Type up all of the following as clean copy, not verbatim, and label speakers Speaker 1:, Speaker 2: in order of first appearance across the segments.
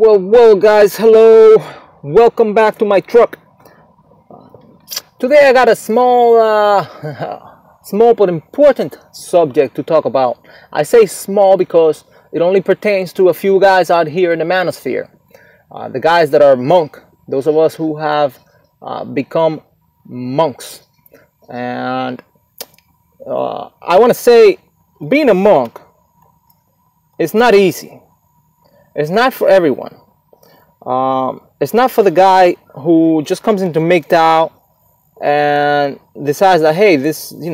Speaker 1: Well, guys, hello. Welcome back to my truck. Today I got a small but important subject to talk about. I say small because it only pertains to a few guys out here in the manosphere. The guys that are monk, those of us who have become monks. And I want to say, being a monk is not easy. It's not for everyone. It's not for the guy who just comes into MGTOW and decides that, hey, this new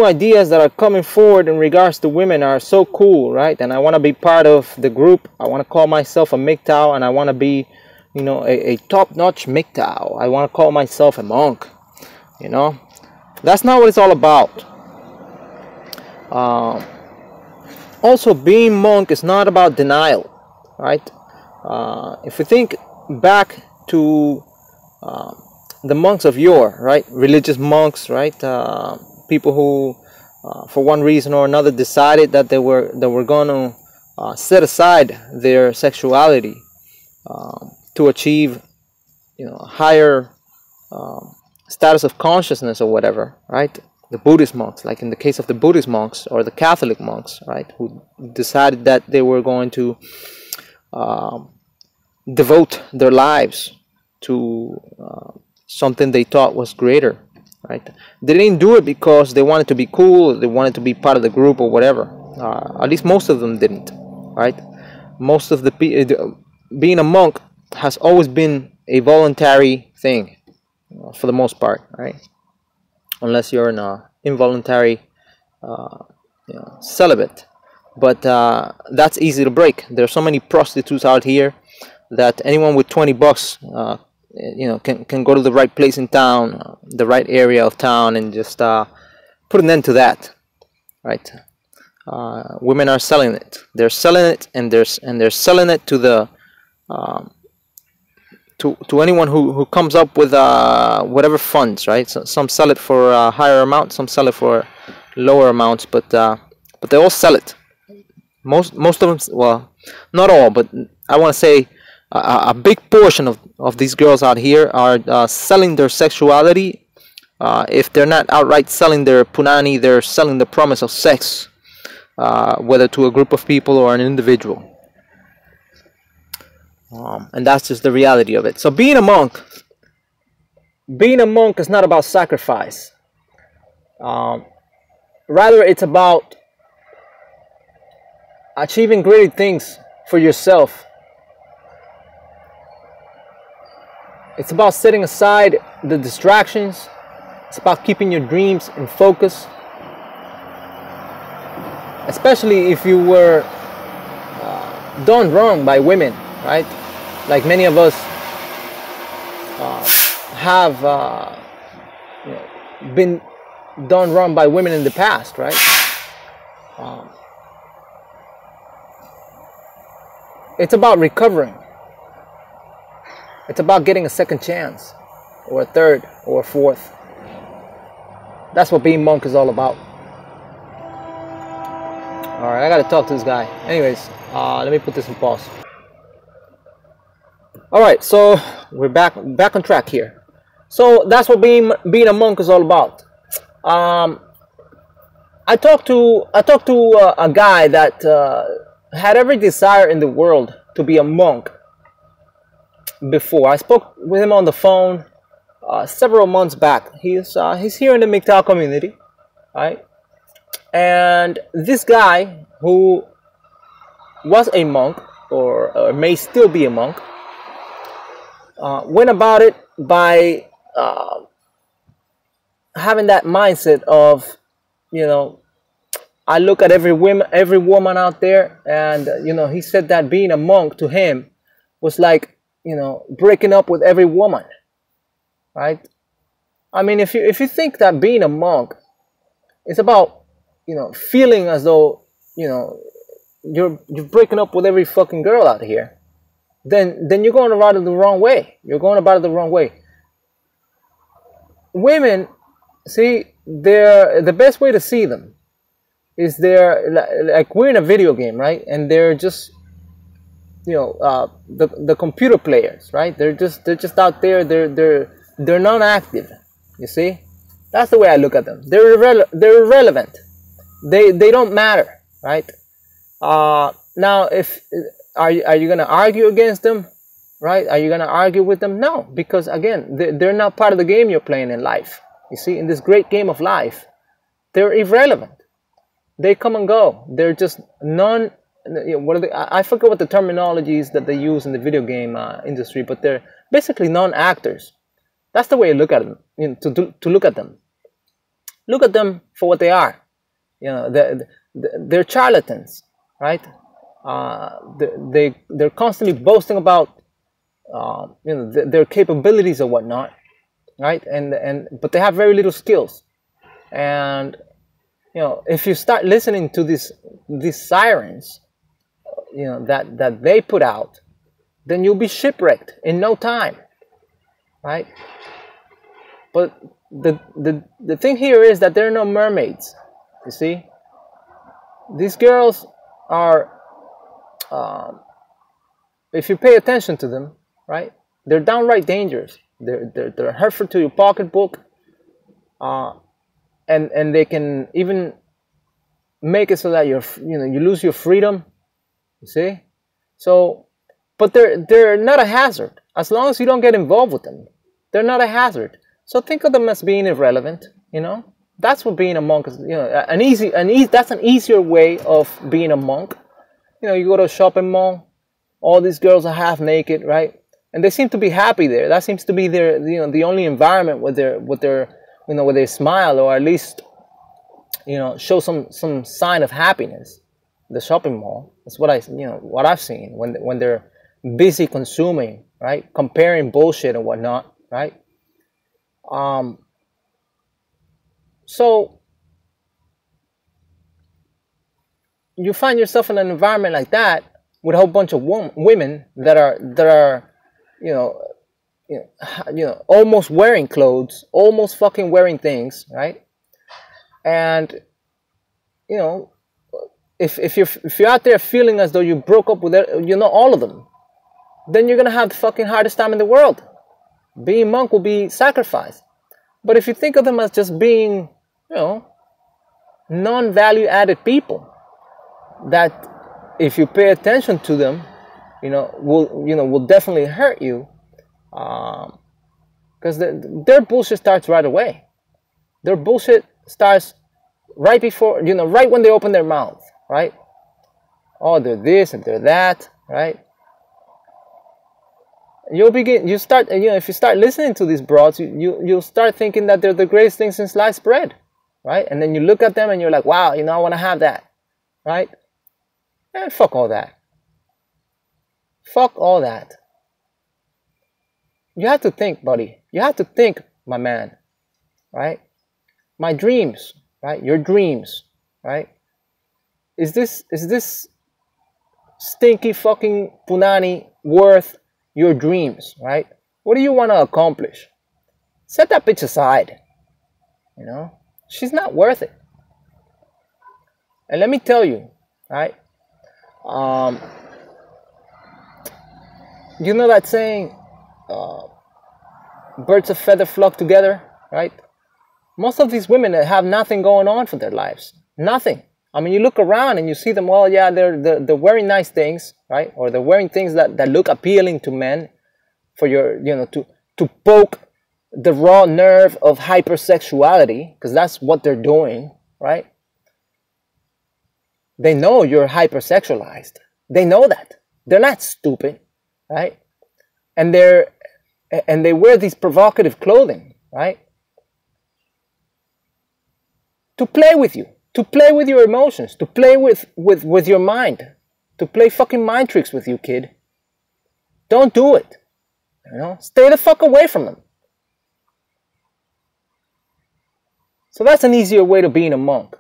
Speaker 1: ideas that are coming forward in regards to women are so cool, right? And I want to be part of the group. I want to call myself a MGTOW, and I want to be, a top-notch MGTOW. I want to call myself a monk. That's not what it's all about. Also, being monk is not about denial, right? If we think back to the monks of yore, right? Religious monks, right? People who, for one reason or another, decided that they were going to set aside their sexuality to achieve, higher status of consciousness or whatever, right? The Buddhist monks, like in the case of the Buddhist monks or the Catholic monks, right, who decided that they were going to devote their lives to something they thought was greater, right? They didn't do it because they wanted to be cool, they wanted to be part of the group or whatever. At least most of them didn't, right? Most of being a monk has always been a voluntary thing, for the most part, right? Unless you're an involuntary celibate. But that's easy to break. There's so many prostitutes out here that anyone with 20 bucks can go to the right place in town, the right area of town, and just put an end to that, right? Women are selling it. They're selling it, and they're selling it to the to anyone who comes up with whatever funds, right? So some sell it for a higher amount, some sell it for lower amounts, but they all sell it. Most of them, well, not all, but I want to say a big portion of these girls out here are selling their sexuality. If they're not outright selling their punani, they're selling the promise of sex, whether to a group of people or an individual. And that's just the reality of it. So being a monk is not about sacrifice. Rather, it's about achieving great things for yourself. It's about setting aside the distractions. It's about keeping your dreams in focus. Especially if you were done wrong by women, right? Like many of us have been done wrong by women in the past, right? It's about recovering. It's about getting a second chance, or a third, or a fourth. That's what being monk is all about. All right, I gotta talk to this guy. Anyways, let me put this in pause. All right, so we're back on track here. So that's what being a monk is all about. I talked to a guy that had every desire in the world to be a monk before. I spoke with him on the phone several months back. He's here in the MGTOW community, right? And this guy, who was a monk or may still be a monk, went about it by having that mindset of, I look at every woman out there, and he said that being a monk to him was like, breaking up with every woman, right? I mean, if you think that being a monk is about feeling as though you're breaking up with every fucking girl out here, then you're going about it the wrong way. You're going about it the wrong way. Women, see, the best way to see them is they're like we're in a video game, right? And they're just, you know, the computer players, right? They're just out there. They're non-active. You see, that's the way I look at them. They're irrelevant. They don't matter, right? Now, if are you gonna argue against them, right? Are you gonna argue with them? No, because again, they're not part of the game you're playing in life. You see, in this great game of life, they're irrelevant. They come and go. They're just non. You know, what are they? I forget what the terminology is that they use in the video game industry, but they're basically non-actors. That's the way you look at them. You know, to look at them. Look at them for what they are. You know, they're charlatans, right? They're constantly boasting about you know, their capabilities or whatnot, right? But they have very little skills. And you know, if you start listening to these sirens, you know, that they put out, then you'll be shipwrecked in no time, right? But the thing here is that there are no mermaids. You see, these girls are, if you pay attention to them, right, they're downright dangerous. They're hurtful to your pocketbook, and they can even make it so that you lose your freedom. You see, so, but they're not a hazard as long as you don't get involved with them. They're not a hazard. So think of them as being irrelevant. You know, that's what being a monk is. You know, that's an easier way of being a monk. You know, you go to a shopping mall, all these girls are half naked, right? And they seem to be happy there. That seems to be their, you know, the only environment where you know, where they smile, or at least, you know, show some sign of happiness. The shopping mall. That's what what I've seen when they're busy consuming, right? Comparing bullshit and whatnot, right? So you find yourself in an environment like that with a whole bunch of women that are, you know, almost wearing clothes, almost fucking wearing things, right? And you know, if you're out there feeling as though you broke up with all of them, then you're gonna have the fucking hardest time in the world. Being monk will be sacrifice. But if you think of them as just being, you know, non-value added people, that if you pay attention to them, will definitely hurt you, because their bullshit starts right away. Their bullshit starts right before, right when they open their mouth, right? Oh, they're this and they're that, right? You start, if you start listening to these broads, you'll start thinking that they're the greatest thing since sliced bread, right? And then you look at them and you're like, wow, I want to have that, right? And fuck all that. Fuck all that. You have to think, buddy. You have to think, my man, right? My dreams, right? Your dreams, right? Is this stinky fucking punani worth your dreams, right? What do you want to accomplish? Set that bitch aside. She's not worth it. And let me tell you, right? You know that saying, birds of feather flock together, right? Most of these women have nothing going on for their lives. Nothing. I mean, you look around and you see them, well, yeah, they're wearing nice things, right? Or they're wearing things that look appealing to men for to poke the raw nerve of hypersexuality, because that's what they're doing, right? They know you're hypersexualized. They know that. They're not stupid, right? And they wear these provocative clothing, right? To play with you, to play with your emotions, to play with your mind, to play fucking mind tricks with you, kid. Don't do it. Stay the fuck away from them. So that's an easier way to being a monk.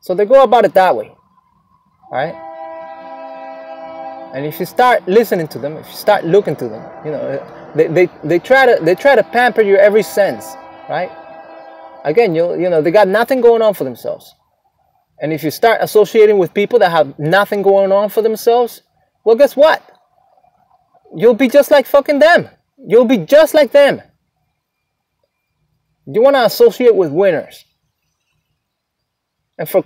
Speaker 1: So they go about it that way, right? And if you start listening to them, if you start looking to them, you know, they try to pamper your every sense, right? Again, you know, they got nothing going on for themselves. And if you start associating with people that have nothing going on for themselves, well, guess what? You'll be just like fucking them. You'll be just like them. You want to associate with winners. And for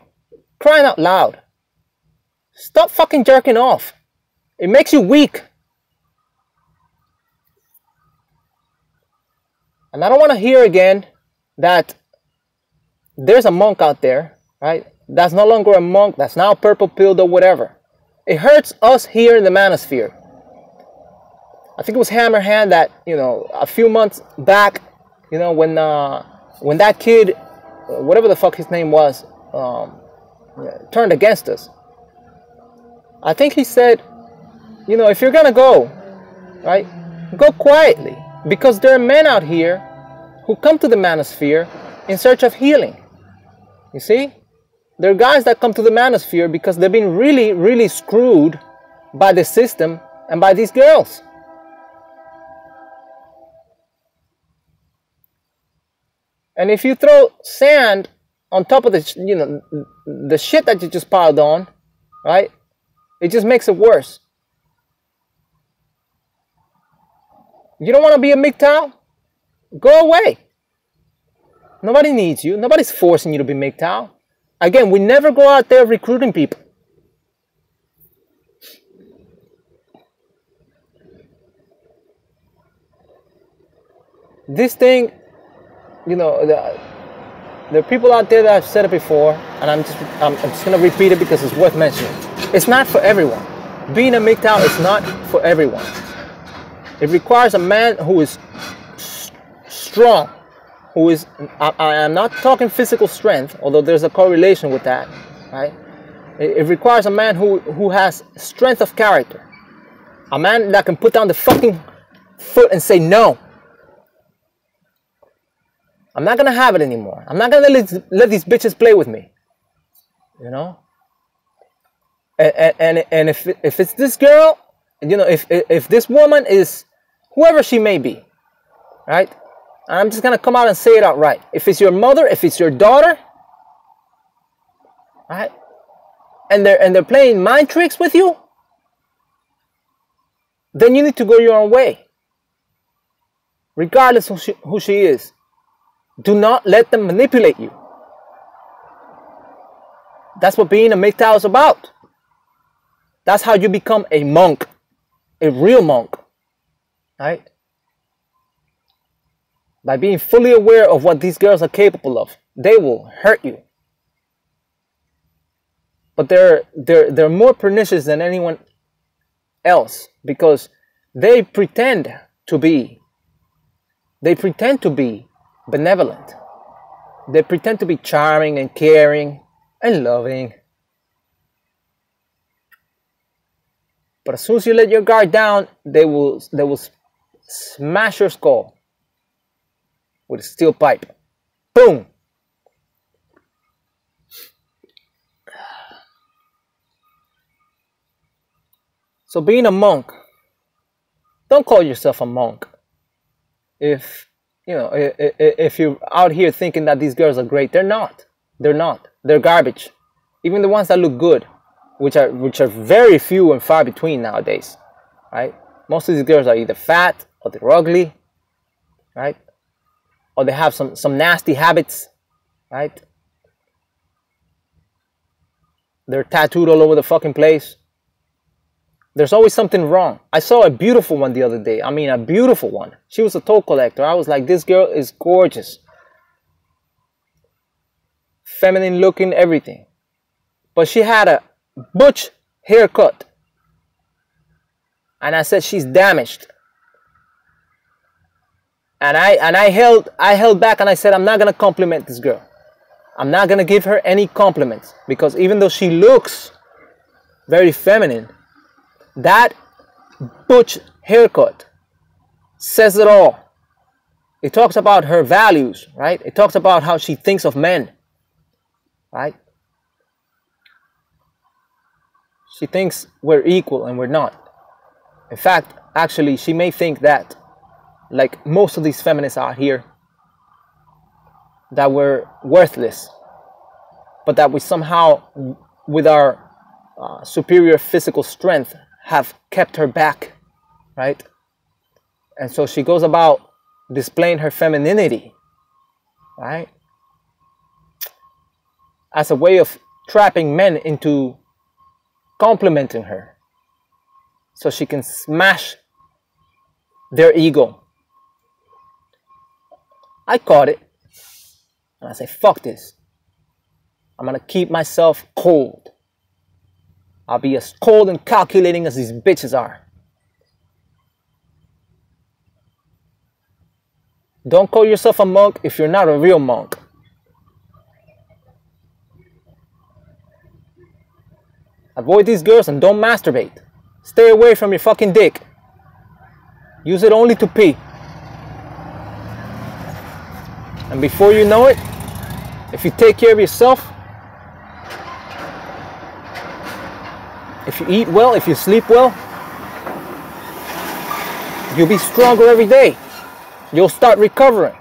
Speaker 1: crying out loud, stop fucking jerking off. It makes you weak. And I don't want to hear again that there's a monk out there, right? That's no longer a monk, that's now purple pilled or whatever. It hurts us here in the manosphere. I think it was Hammerhand that, you know, a few months back, you know, when that kid, whatever the fuck his name was, turned against us. I think he said, you know, if you're gonna go, right, go quietly, because there are men out here who come to the manosphere in search of healing. You see, there are guys that come to the manosphere because they've been really, really screwed by the system and by these girls. And if you throw sand on top of the, you know, the shit that you just piled on, right, it just makes it worse. You don't want to be a MGTOW? Go away. Nobody needs you. Nobody's forcing you to be MGTOW. Again, we never go out there recruiting people. This thing, you know, there are people out there that have said it before, and I'm just going to repeat it because it's worth mentioning. It's not for everyone. Being a MGTOW is not for everyone. It requires a man who is strong, who is, I'm not talking physical strength, although there's a correlation with that, right? It requires a man who has strength of character. A man that can put down the fucking foot and say no. I'm not gonna have it anymore. I'm not gonna let these bitches play with me. You know? And if it's this girl, you know, if this woman is whoever she may be, right? I'm just gonna come out and say it outright. If it's your mother, if it's your daughter, right? And they're playing mind tricks with you, then you need to go your own way. Regardless of who she is. Do not let them manipulate you. That's what being a MGTOW is about. That's how you become a monk. A real monk. Right? By being fully aware of what these girls are capable of. They will hurt you. But they're more pernicious than anyone else. Because they pretend to be benevolent. They pretend to be charming and caring and loving. But as soon as you let your guard down, they will smash your skull with a steel pipe. Boom. So being a monk, don't call yourself a monk. If you know, if you're out here thinking that these girls are great, they're not. They're not. They're garbage. Even the ones that look good, which are very few and far between nowadays, right? Most of these girls are either fat or they're ugly, right? Or they have some nasty habits, right? They're tattooed all over the fucking place. There's always something wrong. I saw a beautiful one the other day. I mean, a beautiful one. She was a toe collector. I was like, this girl is gorgeous. Feminine looking, everything. But she had a butch haircut. And I said, she's damaged. And I held back and I said, I'm not going to compliment this girl. I'm not going to give her any compliments. Because even though she looks very feminine, that butch haircut says it all. It talks about her values, right? It talks about how she thinks of men, right? She thinks we're equal and we're not. In fact, actually, she may think that, like most of these feminists out here, that we're worthless, but that we somehow, with our superior physical strength, have kept her back, right? And so she goes about displaying her femininity, right, as a way of trapping men into complimenting her so she can smash their ego. I caught it, and I say, fuck this. I'm gonna keep myself cold. I'll be as cold and calculating as these bitches are. Don't call yourself a monk if you're not a real monk. Avoid these girls and don't masturbate. Stay away from your fucking dick. Use it only to pee. And before you know it, if you take care of yourself, if you eat well, if you sleep well, you'll be stronger every day. You'll start recovering.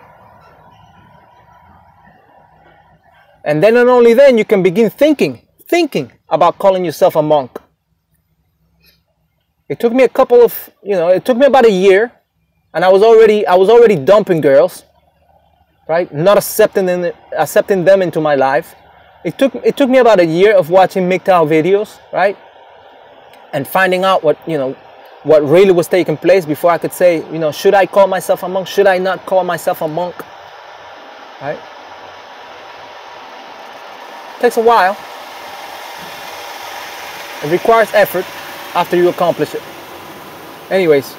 Speaker 1: And then and only then you can begin thinking about calling yourself a monk. It took me a couple of, it took me about a year, and I was already dumping girls, right? Not accepting them into my life. It took me about a year of watching MGTOW videos, right? And finding out what really was taking place before I could say, should I call myself a monk? Should I not call myself a monk? Right? It takes a while. It requires effort after you accomplish it. Anyways,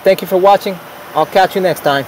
Speaker 1: thank you for watching. I'll catch you next time.